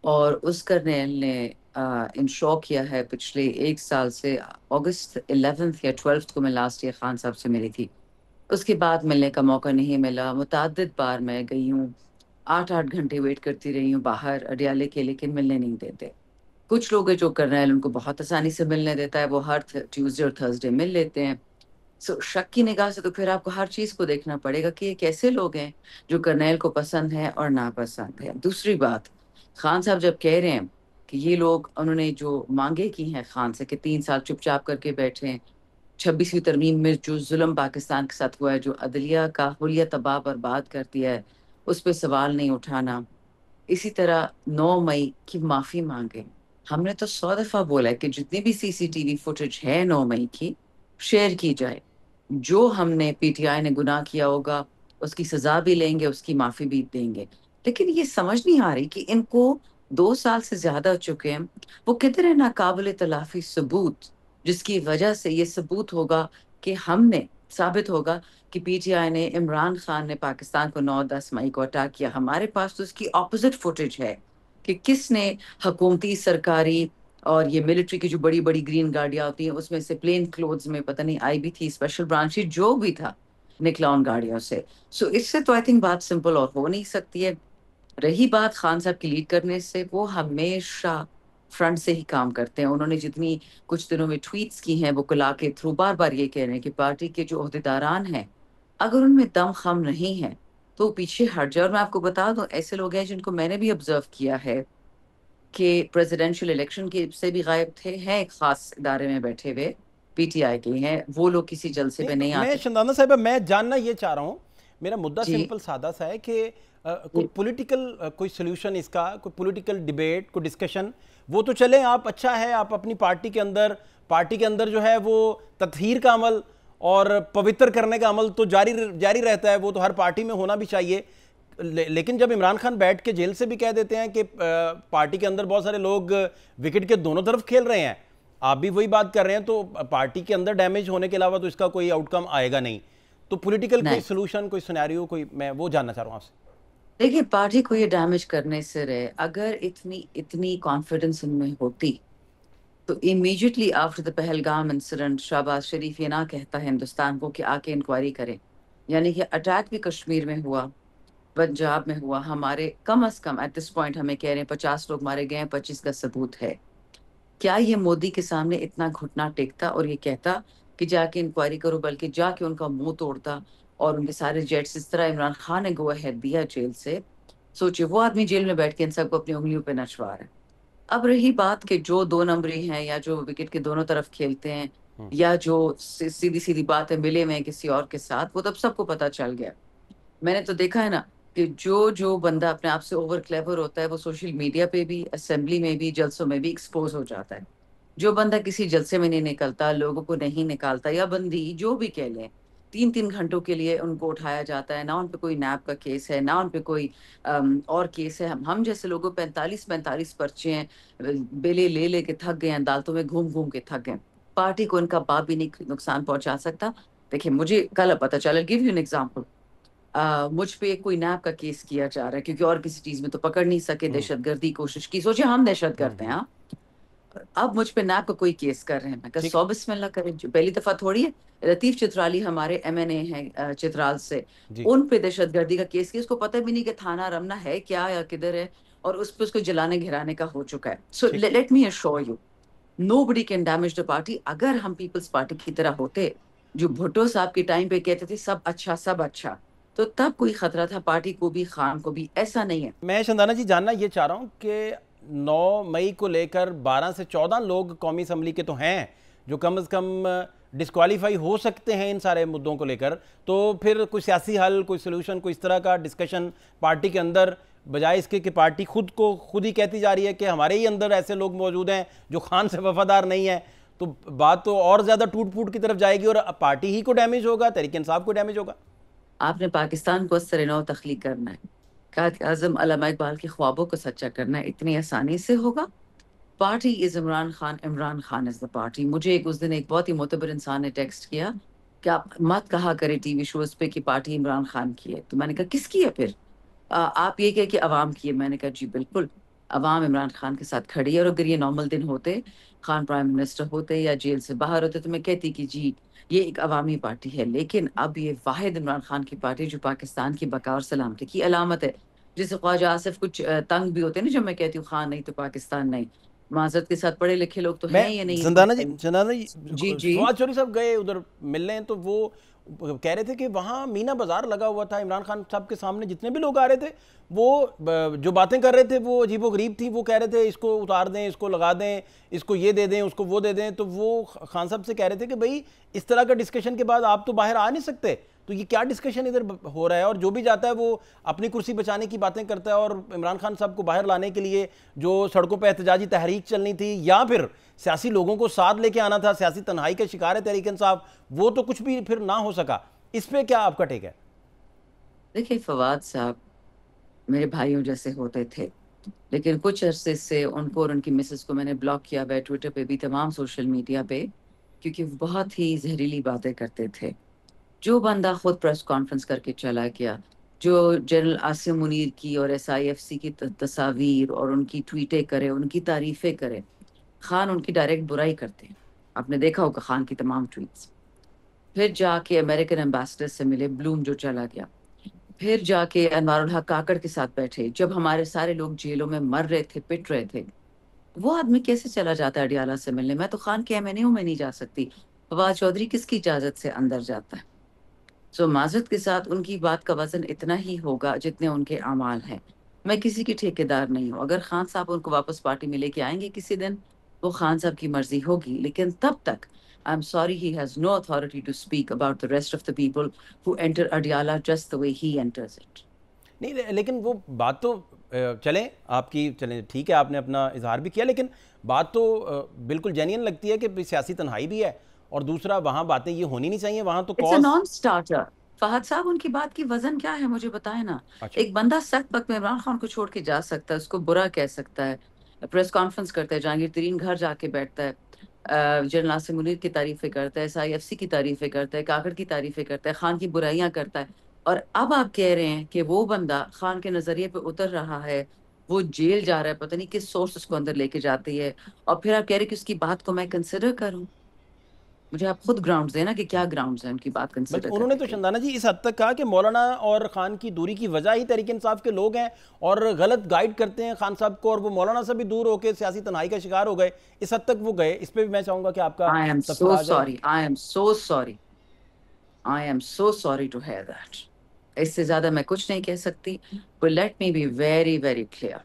और उस कर्नेल ने इंश्योर किया है पिछले 1 साल से। अगस्त 11 या 12 को मैं लास्ट ईयर खान साहब से मिली थी, उसके बाद मिलने का मौका नहीं मिला। मुतअद्दिद बार मैं गई हूँ, 8-8 घंटे वेट करती रही हूँ बाहर अडियाले के, लेकिन मिलने नहीं देते। कुछ लोग हैं जो कर्नेल उनको बहुत आसानी से मिलने देता है, वो हर ट्यूसडे और थर्सडे मिल लेते हैं। सो शक की निगाह से तो फिर आपको हर चीज को देखना पड़ेगा कि ये कैसे लोग हैं जो कर्नेल को पसंद है और नापसंद है। दूसरी बात, खान साहब जब कह रहे हैं कि ये लोग, उन्होंने जो मांगे की हैं खान से कि 3 साल चुपचाप करके बैठे हैं, 26वीं तरमीम में जो जुल्म पाकिस्तान के साथ हुआ है, जो अदलिया का हुलिया तबाह बर्बाद कर दिया है, उस पर सवाल नहीं उठाना। इसी तरह 9 मई की माफी मांगे। हमने तो 100 दफा बोला है कि जितनी भी सीसीटीवी फुटेज है 9 मई की, शेयर की जाए। जो हमने पीटीआई ने गुनाह किया होगा उसकी सजा भी लेंगे, उसकी माफी भी देंगे। लेकिन ये समझ नहीं आ रही कि इनको 2 साल से ज्यादा हो चुके हैं, वो किधर है नाकाबिले तलाफी सबूत, जिसकी वजह से ये सबूत होगा कि हमने साबित होगा कि पीटीआई ने, इमरान खान ने पाकिस्तान को 9-10 मई को अटैक किया। हमारे पास तो उसकी ऑपोजिट फुटेज है कि किसने हुकूमती, सरकारी और ये मिलिट्री की जो बड़ी बड़ी ग्रीन गाड़ियां होती हैं उसमें से प्लेन क्लोथ्स में, पता नहीं आई भी थी स्पेशल ब्रांच, जो भी था, निकला उन गाड़ियों से। सो इससे तो आई थिंक बात सिंपल और हो नहीं सकती है। रही बात खान साहब की लीड करने से, वो हमेशा फ्रंट से ही काम करते हैं। उन्होंने जितनी कुछ दिनों में ट्वीट्स की हैं, वो कुला के थ्रू बार बार ये कह रहे हैं कि पार्टी के जो ओहदेदारान हैं, अगर उनमें दम खम नहीं है तो वो पीछे हट जाए। और मैं आपको बता दूं, ऐसे लोग हैं जिनको मैंने भी ऑब्जर्व किया है कि प्रेसिडेंशियल इलेक्शन के से भी गायब थे, हैं एक खास इदारे में बैठे हुए, पीटीआई के हैं, वो लोग किसी जलसे पे नहीं मैं आते। शंदाना साहिबा, मैं जानना ये चाह रहा हूँ, मेरा मुद्दा जी सिंपल सादा सा है कि कोई पॉलिटिकल कोई सोल्यूशन इसका, कोई पॉलिटिकल डिबेट, कोई डिस्कशन, वो तो चले, आप अच्छा है, आप अपनी पार्टी के अंदर जो है वो तत्हीर का अमल और पवित्र करने का अमल तो जारी जारी रहता है, वो तो हर पार्टी में होना भी चाहिए। लेकिन जब इमरान खान बैठ के जेल से भी कह देते हैं कि पार्टी के अंदर बहुत सारे लोग विकेट के दोनों तरफ खेल रहे हैं, आप भी वही बात कर रहे हैं, तो पार्टी के अंदर डैमेज होने के अलावा तो इसका कोई आउटकम आएगा नहीं। तो पॉलिटिकल कोई नहीं, सोल्यूशन, कोई सिनेरियो, कोई, मैं वो जानना चाह रहा हूँ आपसे। देखिए पार्टी को ये डैमेज करने से रहे, अगर इतनी इतनी कॉन्फिडेंस उनमें होती तो immediately after the Pahalgam incident Shehbaz Sharif ये ना कहता हिंदुस्तान को कि आके इंक्वायरी करें। यानी कि अटैक भी कश्मीर में हुआ, पंजाब में हुआ, हमारे कम अज कम एट दिस पॉइंट हमें कह रहे हैं 50 लोग मारे गए हैं, 25 का सबूत है। क्या ये मोदी के सामने इतना घुटना टेकता और ये कहता कि जाके इंक्वायरी करो, बल्कि जाके उनका मुंह तोड़ता और उनके सारे जेट्स, इस तरह इमरान खान ने गो अहेड दिया जेल से। सोचिए वो आदमी जेल में बैठ के इन सबको अपनी उंगलियों पे नचवा रहा है। अब रही बात कि जो 2 नंबरी हैं या जो विकेट के दोनों तरफ खेलते हैं, या जो सीधी सीधी बात है मिले हुए हैं किसी और के साथ, वो तब सबको पता चल गया। मैंने तो देखा है ना कि जो जो बंदा अपने आप से ओवर क्लेवर होता है वो सोशल मीडिया पे भी, असेंबली में भी, जलसों में भी एक्सपोज हो जाता है। जो बंदा किसी जलसे में नहीं निकलता, लोगों को नहीं निकालता, या बंदी जो भी कह लें, 3-3 घंटों के लिए उनको उठाया जाता है, ना उन पे कोई नैब का केस है, ना उन पे कोई और केस है। हम जैसे लोगों 45-45 पर्चे हैं, बेले ले ले के थक गए हैं, अदालतों में घूम घूम के थक गए। पार्टी को इनका बाप भी नहीं नुकसान पहुंचा सकता। देखिए मुझे कल पता चला, गिव यू एन एग्जांपल, मुझ पे कोई नैब का केस किया जा रहा है क्योंकि और किसी चीज में तो पकड़ नहीं सके, दहशतगर्दी कोशिश की, सोचिए हम दहशत गर्द हैं। हाँ, अब मुझ पे नैब का कोई केस कर रहे हैं, मैं कहा ठीक। 100 बिस्मिल्लाह करें, जो पहली दफा थोड़ी है। लतीफ चित्राली हमारे एमएनए हैं चित्राल से, जी। उन पे दहशतगर्दी का केस किया, उसको पता भी नहीं कि थाना रमना है क्या या किधर है, और उस पे उसको जलाने घिराने का हो चुका है। सो ठीक। Let me assure you, nobody can damage the party. अगर हम पीपल्स पार्टी की तरह होते, जो भुट्टो साहब के टाइम पे कहते थे सब अच्छा सब अच्छा, तो तब कोई खतरा था पार्टी को भी, खान को भी। ऐसा नहीं है। मैं शंदाना जी जानना ये चाह रहा हूँ कि 9 मई को लेकर 12 से 14 लोग कौमी असम्बली के तो हैं जो कम से कम डिस्क्वालीफाई हो सकते हैं इन सारे मुद्दों को लेकर, तो फिर कोई सियासी हल, कोई सोल्यूशन, कोई इस तरह का डिस्कशन पार्टी के अंदर, बजाय इसके कि पार्टी खुद ही कहती जा रही है कि हमारे ही अंदर ऐसे लोग मौजूद हैं जो खान से वफादार नहीं है, तो बात तो और ज़्यादा टूट फूट की तरफ जाएगी और पार्टी ही को डैमेज होगा, तहरीक इंसाफ को डैमेज होगा। आपने पाकिस्तान को असर नौ तख्लीक करना है, कायद आज़म अल्लामा इकबाल के ख्वाबों को सच्चा करना है, इतनी आसानी से होगा? Party is Imran Khan, Imran Khan is the party. मुझे उस दिन एक बहुत ही मोतबर इंसान ने टेक्स्ट किया कि आप मत कहा करें टीवी शोज पे कि पार्टी इमरान खान की है। तो मैंने कहा किसकी है फिर? आप ये कहे कि अवाम की है। मैंने कहा जी बिल्कुल, अवाम इमरान खान के साथ खड़ी है। और अगर ये नॉर्मल दिन होते, खान प्राइम मिनिस्टर होते या जेल से बाहर होते, तो मैं कहती कि जी ये एक अवामी पार्टी है। लेकिन अब ये वाहिद इमरान खान की पार्टी जो पाकिस्तान की बका और सलामती की अलामत है। जैसे ख्वाजा आसिफ कुछ तंग भी होते हैं ना जब मैं कहती हूँ खान नहीं तो पाकिस्तान नहीं, माजरत के साथ पढ़े लिखे लोग तो मैं हैं या नहीं? चंदाना जी जी जी फवाद चौधरी साहब गए उधर मिलने, तो वो कह रहे थे कि वहाँ मीना बाजार लगा हुआ था, इमरान खान साहब के सामने जितने भी लोग आ रहे थे वो जो बातें कर रहे थे वो अजीबोगरीब थी। वो कह रहे थे इसको उतार दें, इसको लगा दें, इसको ये दे दें, उसको वो दे दें। तो वो खान साहब से कह रहे थे कि भाई इस तरह का डिस्कशन के बाद आप तो बाहर आ नहीं सकते, तो ये क्या डिस्कशन इधर हो रहा है। और जो भी जाता है वो अपनी कुर्सी बचाने की बातें करता है, और इमरान खान साहब को बाहर लाने के लिए जो सड़कों पर एहतजाजी तहरीक चलनी थी या फिर सियासी लोगों को साथ लेके आना था, सियासी तन्हाई का शिकार है तहरीक इंसाफ, वो तो कुछ भी फिर ना हो सका। इस पे क्या आपका टेक है? देखिए, फवाद साहब मेरे भाइयों जैसे होते थे, लेकिन कुछ अरसे से उनको और उनकी मिसेस को मैंने ब्लॉक किया हुआ है, ट्विटर पे भी, तमाम सोशल मीडिया पे, क्योंकि वो बहुत ही जहरीली बातें करते थे। जो बंदा खुद प्रेस कॉन्फ्रेंस करके चला गया, जो जनरल आसिम मुनीर की और SIFC की तस्वीर और उनकी ट्वीटें करे, उनकी तारीफें करे, खान उनकी डायरेक्ट बुराई करते हैं। आपने देखा होगा खान की तमाम ट्वीट्स। फिर जाके अमेरिकन एम्बेसडर से मिले, ब्लूम जो चला गया, फिर जाके अनवारुल हक काकड़ के साथ बैठे, जब हमारे सारे लोग जेलों में मर रहे थे, पिट रहे थे। वो आदमी कैसे चला जाता है अडियाला से मिलने? मैं तो खान के MNU में नहीं जा सकती, फवाद चौधरी किसकी इजाजत से अंदर जाता है? सो माजरत के साथ उनकी बात का वजन इतना ही होगा जितने उनके अमाल हैं। मैं किसी की ठेकेदार नहीं हूँ। अगर खान साहब उनको वापस पार्टी में लेके आएंगे किसी दिन, वो खान साहब की मर्जी होगी, लेकिन तब तक I'm sorry, he has no authority to speak about the rest of the people who enter Adiala just the way he enters it. नहीं लेकिन वो बात तो चलें आपकी, चलें ठीक है, आपने अपना इजहार भी किया, लेकिन बात तो बिल्कुल जेन्युइन लगती है कि सियासी तन्हाई भी है, और दूसरा वहाँ बातें ये होनी नहीं चाहिए, वहाँ तो It's a non-starter. फहद साहब, उनकी बात की वजन क्या है मुझे बताएं ना। अच्छा। एक बंदा सख्त वक्त में इमरान खान को छोड़ के जा सकता है, उसको बुरा कह सकता है, प्रेस कॉन्फ्रेंस करता है, जहांगीर तरीन घर जाके बैठता है, जनरल आसिम मुनीर की तारीफें करता है, SIFC की तारीफें करता है, काकड़ की तारीफें करता है, खान की बुराइयां करता है, और अब आप कह रहे हैं कि वो बंदा खान के नजरिए पे उतर रहा है, वो जेल जा रहा है, पता नहीं किस सोर्स उसको अंदर लेके जाती है, और फिर आप कह रहे हैं कि उसकी बात को मैं कंसिडर करूं। मुझे आप खुद ग्राउंड्स देना कि क्या ग्राउंड्स हैं उनकी बात कंसिडर करने के। उन्होंने तो चंदाना जी इस हद तक कहा कि मौलाना और खान की दूरी की वजह ही तहरीक इंसाफ के लोग हैं और गलत गाइड करते हैं खान साहब को, और वो मौलाना से भी दूर होकर सियासी तन्हाई का शिकार हो गए, इस हद तक वो गए। इस पे भी मैं चाहूंगा कि आपका I am so sorry. I am so sorry. I am so sorry to hear that. इससे ज्यादा मैं कुछ नहीं कह सकती। But let me be very very clear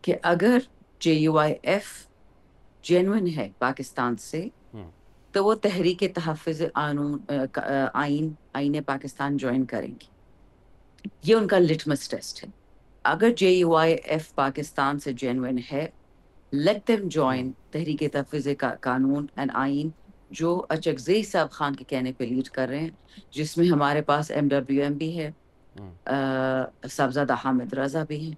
कि अगर JUIF जेन्युइन है पाकिस्तान से, तो वो तहरीक तहफ़्फ़ुज़ आइन पाकिस्तान ज्वाइन करेंगी। ये उनका लिटमस टेस्ट है। अगर JUIF पाकिस्तान से जेन्युइन है, लेट देम ज्वाइन तहरीक तहफ़्फ़ुज़ कानून एंड आइन, जो अचकज़ई साहब खान के कहने पे लीड कर रहे हैं, जिसमें हमारे पास MWM भी है, साहबजादा हामिद रजा भी हैं,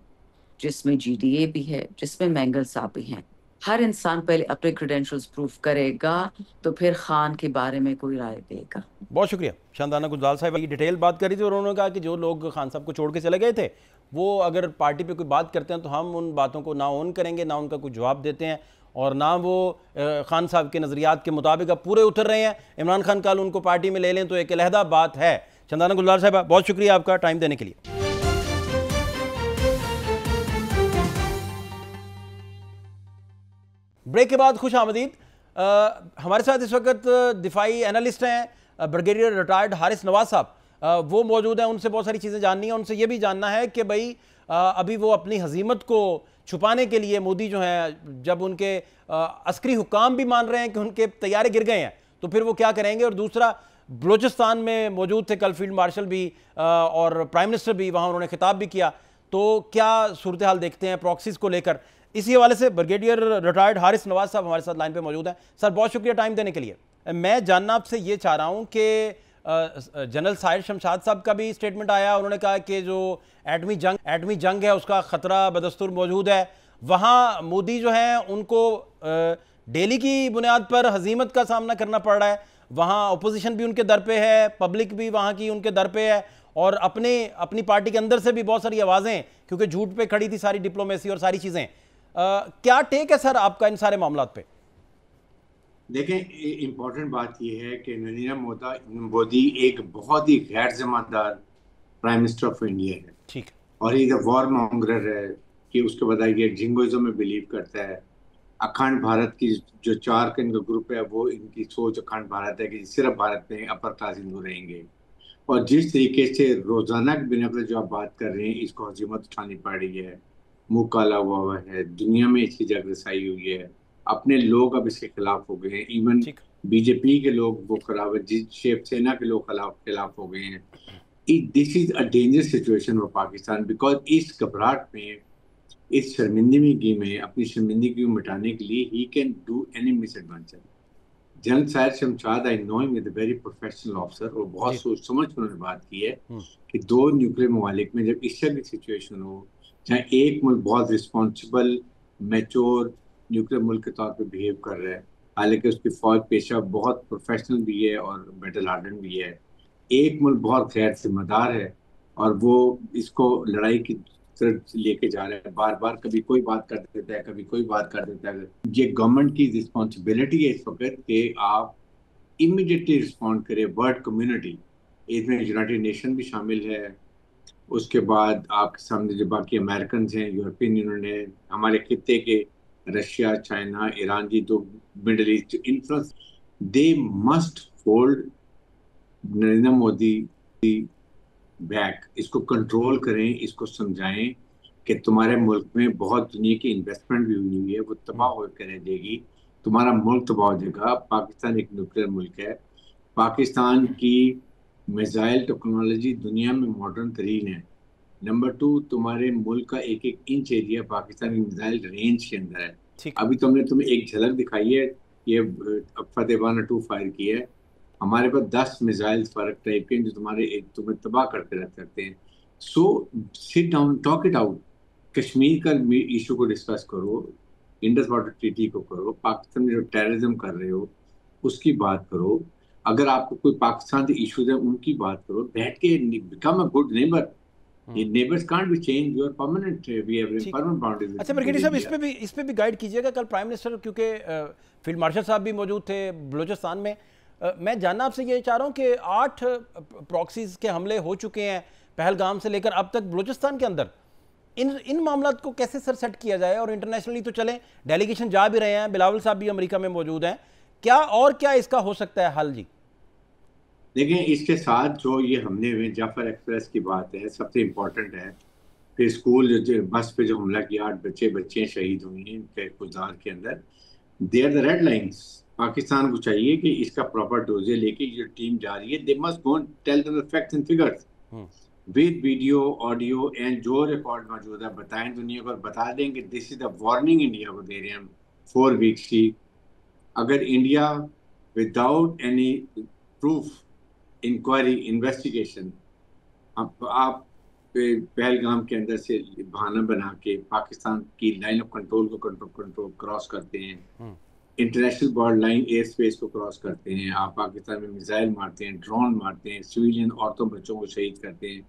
जिसमें GDA भी है, जिसमें मैंगल साहब भी हैं। हर इंसान पहले अपने क्रेडेंशियल्स प्रूफ करेगा तो फिर खान के बारे में कोई राय देगा। बहुत शुक्रिया। शानदाना गुलजार साहब की डिटेल बात करी थी, और उन्होंने कहा कि जो लोग खान साहब को छोड़ के चले गए थे, वो अगर पार्टी पे कोई बात करते हैं तो हम उन बातों को ना ऑन करेंगे, ना उनका कोई जवाब देते हैं, और ना वो खान साहब के नज़रियात के मुताबिक अब पूरे उतर रहे हैं। इमरान खान कल उनको पार्टी में ले लें तो एक अलहदा बात है। शानदाना गुलजार साहब, बहुत शुक्रिया आपका टाइम देने के लिए। ब्रेक के बाद खुश आमदीद। हमारे साथ इस वक्त दिफाई एनालिस्ट हैं ब्रिगेडियर रिटायर्ड हारिस नवाज साहब, वो मौजूद हैं। उनसे बहुत सारी चीज़ें जाननी है। उनसे ये भी जानना है कि भाई अभी वो अपनी हजीमत को छुपाने के लिए मोदी जो हैं, जब उनके अस्करी हुकाम भी मान रहे हैं कि उनके तैयारे गिर गए हैं, तो फिर वो क्या करेंगे। और दूसरा, बलूचिस्तान में मौजूद थे कल फील्ड मार्शल भी और प्राइम मिनिस्टर भी, वहाँ उन्होंने खिताब भी किया, तो क्या सूरत हाल देखते हैं प्रॉक्सीज को लेकर। इसी हवाले से ब्रिगेडियर रिटायर्ड हारिस नवाज साहब हमारे साथ लाइन पे मौजूद हैं। सर, बहुत शुक्रिया टाइम देने के लिए। मैं जानना आपसे ये चाह रहा हूँ कि जनरल साहिर शमशाद साहब का भी स्टेटमेंट आया, उन्होंने कहा कि जो एटमी जंग है उसका ख़तरा बदस्तूर मौजूद है। वहाँ मोदी जो हैं उनको डेली की बुनियाद पर हजीमत का सामना करना पड़ रहा है, वहाँ अपोजिशन भी उनके दर पे है, पब्लिक भी वहाँ की उनके दर पे है, और अपनी पार्टी के अंदर से भी बहुत सारी आवाज़ें, क्योंकि झूठ पे खड़ी थी सारी डिप्लोमेसी और सारी चीज़ें। क्या टेक है सर आपका इन सारे मामलात पे? देखें, इम्पोर्टेंट बात यह है कि नरेंद्र मोदी एक बहुत ही गैर जिम्मेदार प्राइम मिनिस्टर ऑफ इंडिया है। ठीक। और एक वॉर मॉन्गर है कि उसके बाद ये जिंगोइज्म में बिलीव करता है, अखंड भारत की जो झारखंड का ग्रुप है वो इनकी सोच अखंड भारत है कि सिर्फ भारत में अपर क्लास हिंदू रहेंगे। और जिस तरीके से रोजाना की बिना पर जो आप बात कर रहे हैं, इसको हजीमत उठानी पड़ रही है, मुंह काला हुआ है, दुनिया में इसकी जागृसाई हुई है, अपने लोग अब इसके खिलाफ हो गए हैं, इवन ठीक। बीजेपी के लोग वो खिलाफ है, शिवसेना के लोग खिलाफ हो गए हैं। This is a dangerous situation for Pakistan, because इस घबराहट में, इस शर्मिंदगी में, अपनी शर्मिंदगी को मिटाने के लिए he can do any miss adventure. General Sahir Shamshad, I know him, is a very professional officer, और बहुत सोच समझ कर उन्होंने बात की है कि दो न्यूक्लियर ममालिक में जब इस तरह की सिचुएशन हो, जहाँ एक मुल्क बहुत रिस्पॉन्सिबल मैच्योर न्यूक्लियर मुल्क के तौर पे बिहेव कर रहा है, हालांकि उसकी फौज पेशा बहुत प्रोफेशनल भी है और बैटल हार्डन भी है, एक मुल्क बहुत गैर जिम्मेदार है और वो इसको लड़ाई की तरफ लेके जा रहा है, बार बार कभी कोई बात कर देता है, कभी कोई बात कर देता है। ये गवर्नमेंट की रिस्पॉन्सिबिलिटी है इस वक्त कि आप इमीडिएटली रिस्पॉन्ड करें। वर्ल्ड कम्युनिटी, इसमें यूनाइटेड नेशन भी शामिल है, उसके बाद आपके सामने जो बाकी अमेरिकन हैं, यूरोपियन यूनियन है, हमारे खित्ते के रशिया, चाइना, ईरान की तो middle east influence, they must hold Narendra Modi back, इसको कंट्रोल करें, इसको समझाएं कि तुम्हारे मुल्क में बहुत दुनिया की इन्वेस्टमेंट भी हुई है, वो तबाह होकर रह जाएगी, तुम्हारा मुल्क तबाह हो जाएगा। पाकिस्तान एक न्यूक्लियर मुल्क है, पाकिस्तान की मिसाइल टेक्नोलॉजी दुनिया में मॉडर्न तरीन है। नंबर 2, तुम्हारे मुल्क का एक एक इंच एरिया पाकिस्तान की मिसाइल रेंज के अंदर है। अभी तुम्हें एक झलक दिखाई है, ये फतेहाना 2 फायर की है, हमारे पास 10 मिसाइल फर्क टाइप के जो तुम्हें तबाह करते रह सकते हैं। So sit down, talk it out, Kashmir का इशू को डिस्कस करो, इंडस वाटर ट्रीटी को करो, पाकिस्तान में जो टेररिज्म कर रहे हो उसकी बात करो, अगर आपको कोई पाकिस्तान के इश्यूज है उनकी बात करो, बैठ के become a good neighbour. Neighbours can't be change your permanent, we have permanent boundaries. अच्छा ब्रिगेडियर साहब, इस पे भी गाइड कीजिएगा। कल प्राइम मिनिस्टर, क्योंकि फील्ड मार्शल साहब भी मौजूद थे बलूचिस्तान में, मैं जानना आपसे ये चाह रहा हूँ कि 8 प्रॉक्सीज के हमले हो चुके हैं पहलगाम से लेकर अब तक बलूचिस्तान के अंदर, इन मामलों को कैसे सर सेट किया जाए? और इंटरनेशनली तो चलें, डेलीगेशन जा भी रहे हैं, बिलावल साहब भी अमेरिका में मौजूद हैं, क्या इसका हो सकता है हल? जी देखिए, इसके साथ जो ये हमले हुए, जाफर एक्सप्रेस की बात है, सबसे इम्पोर्टेंट है। फिर स्कूल जो बस पे जो हमला किया, 8 बच्चे शहीद हुए हैं गुजार के अंदर, they are the red lines. Pakistan को चाहिए कि इसका प्रॉपर डोजे लेके जो टीम जा रही है, they must go and tell them the facts and figures with video, audio and जो रिकॉर्ड मौजूद है बताएं दुनिया को, और बता दें कि this is the warning India को दे रहे हैं हम 4 वीक्स की। अगर India without any proof, inquiry, investigation, आप पहलगाम के अंदर से बहाना बना के पाकिस्तान की लाइन ऑफ कंट्रोल को कंट्रोल क्रॉस करते हैं, international border line, air space को क्रॉस करते हैं, आप पाकिस्तान में मिसाइल मारते हैं, ड्रोन मारते हैं, सिविलियन औरतों बच्चों को शहीद करते हैं,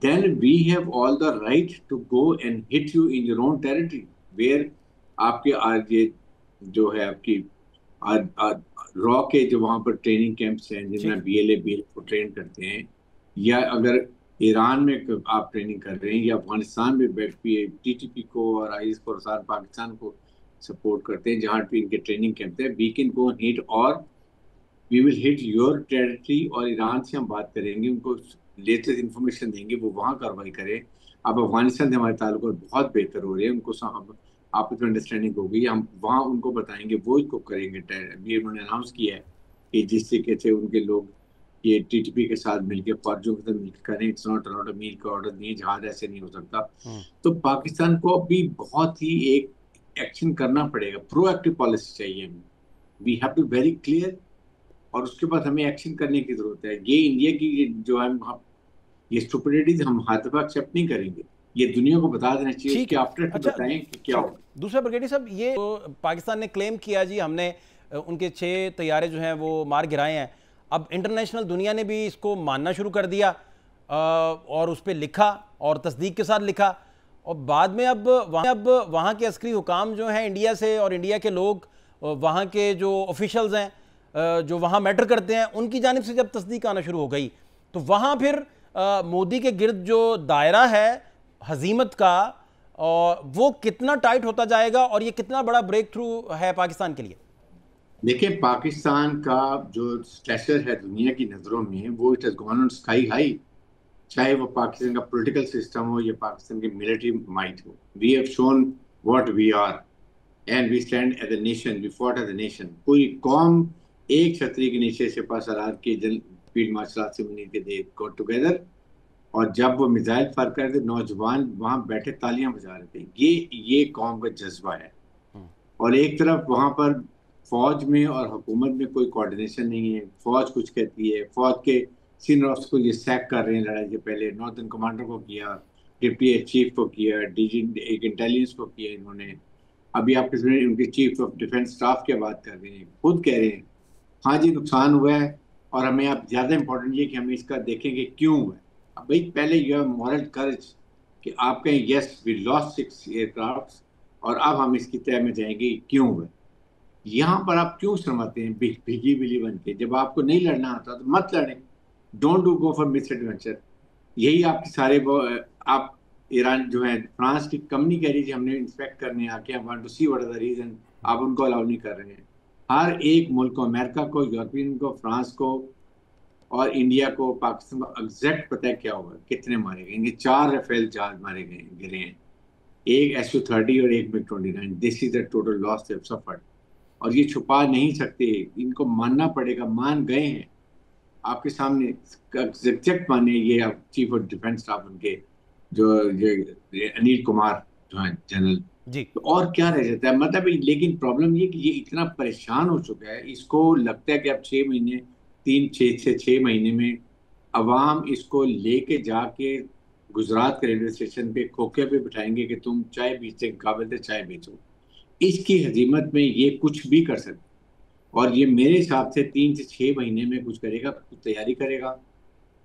then we have all the right to go and hit you in your own territory, where आपके आज ये जो है आपकी रॉ के जो वहाँ पर ट्रेनिंग कैंप्स हैं जिनमें BLA को ट्रेन करते हैं, या अगर ईरान में आप ट्रेनिंग कर रहे हैं, या अफगानिस्तान में TTP को और IS को और पाकिस्तान को सपोर्ट करते हैं, जहाँ पे इनके ट्रेनिंग कैंप है, वी कैन गो हिट और we will hit your territory. और ईरान से हम बात करेंगे, उनको लेटेस्ट इन्फॉर्मेशन देंगे, वो वहाँ कार्रवाई करें। अब अफगानिस्तान से हमारे ताल्लुक बहुत बेहतर हो रहे हैं, उनको आपस में अंडरस्टैंडिंग हो गई, हम वहाँ उनको बताएंगे, वो इसको करेंगे। अभी उन्होंने अनाउंस किया है कि जिस तरीके से उनके लोग ये TTP के साथ मिलकर, फौजों के साथ मिलकर करें, इट्स नॉट अलाउड, मील का ऑर्डर नहीं, जहाज ऐसे नहीं हो सकता। तो पाकिस्तान को अभी बहुत ही एक एक्शन करना पड़ेगा, प्रोएक्टिव पॉलिसी चाहिए हमें, we have to very clear, और उसके बाद हमें एक्शन करने की जरूरत है। ये इंडिया की जो है ये स्टुपिडिटीज हम हाथ पर एक्सेप्ट नहीं करेंगे, ये दुनिया को बता देना चाहिए कि आफ्टर बताएं कि क्या होगा। दूसरा ब्रिगेडियर साहब, ये तो पाकिस्तान ने क्लेम किया जी हमने उनके 6 तैयारे जो हैं वो मार गिराए हैं, अब इंटरनेशनल दुनिया ने भी इसको मानना शुरू कर दिया और उस पर लिखा और तस्दीक के साथ लिखा, और बाद में अब वहाँ के अस्करी हुकाम जो हैं इंडिया से, और इंडिया के लोग, वहाँ के जो ऑफिशल्स हैं जो वहाँ मैटर करते हैं, उनकी जानिब से जब तस्दीक आना शुरू हो गई, तो वहाँ फिर मोदी के गिर्द जो दायरा है हजीमत का और वो कितना टाइट होता जाएगा और ये कितना बड़ा ब्रेक थ्रू है पाकिस्तान के लिए? देखिए, पाकिस्तान का जो स्टेचर है दुनिया की नज़रों में, वो it has gone on sky high. चाहे वो पाकिस्तान का पॉलिटिकल सिस्टम हो या पाकिस्तान की मिलिट्री माइट हो, we have shown what we are and we stand as a nation, we fought as a nation. पूरी कौम एक छतरी के नीचे सिपा सलार के फील्ड मार्शल आर्ट से मिलने के दे गॉट टुगेदर, और जब वो मिसाइल फायर कर रहे थे, नौजवान वहां बैठे तालियां बजा रहे थे। ये कौम का जज्बा है। और एक तरफ वहां पर फौज में और हुकूमत में कोई कोऑर्डिनेशन नहीं है। फौज कुछ कहती है, फौज के सीनियर ऑफिसर को ये सैक कर रहे हैं लड़ाई के पहले। नॉर्थन कमांडर को किया, डिप्टी चीफ को किया, डीजी एक इंटेलिजेंस को किया इन्होंने। अभी आप उनके चीफ ऑफ डिफेंस स्टाफ की बात कर रहे हैं, खुद कह रहे हैं हाँ जी नुकसान हुआ है, और हमें अब ज़्यादा इंपॉर्टेंट ये कि हम इसका देखेंगे क्यों हुआ है। अब भाई पहले यू हैव मॉरल करेज कि आप कहें यस वी लॉस्ट 6 एयरक्राफ्ट और अब हम इसकी तय में जाएंगे क्यों हुआ। यहाँ पर आप क्यों शर्माते हैं भिगी बिली बन के? जब आपको नहीं लड़ना आता तो मत लड़ें, don't do go for miss adventure. यही आपके सारे आप ईरान जो है, फ्रांस की कंपनी कह रही थी हमने इंस्पेक्ट करने आके, I want to see what is the reason, आप उनको अलाउ नहीं कर रहे हैं। हर एक मुल्क को, अमेरिका को, यूरोपियन को, फ्रांस को और इंडिया को, पाकिस्तान को एग्जैक्ट पता है क्या होगा, कितने मारे गए। इनके 4 राफेल जहाज मारे गए गिरे हैं, एक SU-30 और एक MiG-29। This is the total loss they have suffered, और ये छुपा नहीं सकते, इनको मानना पड़ेगा। मान गए हैं आपके सामने, एग्जैक्ट माने। ये आप चीफ ऑफ डिफेंस स्टाफ उनके जो अनिल कुमार जो है जनरल जी, तो और क्या रह जाता है मतलब। लेकिन प्रॉब्लम ये कि ये इतना परेशान हो चुका है, इसको लगता है कि अब 6 महीने 3-6 महीने में अवाम इसको लेके जाके गुजरात के रेलवे स्टेशन पे खोखे पे बिठाएंगे कि तुम चाय बेचने के काबिल थे, चाय बेचो। इसकी हजीमत में ये कुछ भी कर सकते, और ये मेरे हिसाब से 3 से 6 महीने में कुछ करेगा, कुछ तैयारी करेगा।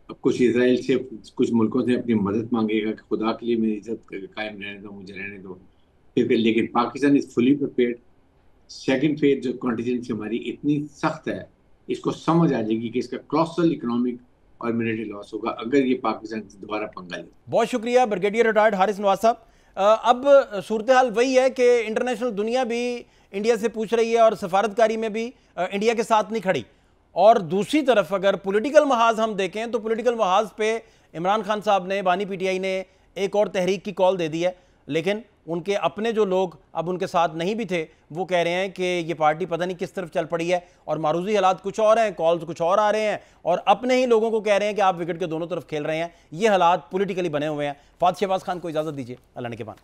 अब कुछ इसराइल से, कुछ मुल्कों से अपनी मदद मांगेगा कि खुदा के लिए मेरी इज्जत कायम रहने दो, मुझे रहने दो। फिर लेकिन Pakistan is fully prepared. Second phase जो कॉन्टीजेंसी हमारी इतनी सख्त है, इसको समझ आ जाएगी कि इसका कॉलोसल इकोनॉमिक और मिलिट्री लॉस होगा अगर ये पाकिस्तान से दोबारा पंगा ले। बहुत शुक्रिया ब्रिगेडियर रिटायर्ड हारिस नवाज साहब। अब सूरत हाल वही है कि इंटरनेशनल दुनिया भी इंडिया से पूछ रही है और सफारतकारी में भी इंडिया के साथ नहीं खड़ी। और दूसरी तरफ अगर पॉलिटिकल महाज हम देखें तो पॉलिटिकल महाज पे इमरान खान साहब ने, बानी PTI ने एक और तहरीक की कॉल दे दी है, लेकिन उनके अपने जो लोग अब उनके साथ नहीं भी थे वो कह रहे हैं कि ये पार्टी पता नहीं किस तरफ चल पड़ी है और मारूजी हालात कुछ और हैं, कॉल्स कुछ और आ रहे हैं, और अपने ही लोगों को कह रहे हैं कि आप विकेट के दोनों तरफ खेल रहे हैं। ये हालात पॉलिटिकली बने हुए हैं। फात शहबाज खान को इजाज़त दीजिए, अल्लाह ने के बाद।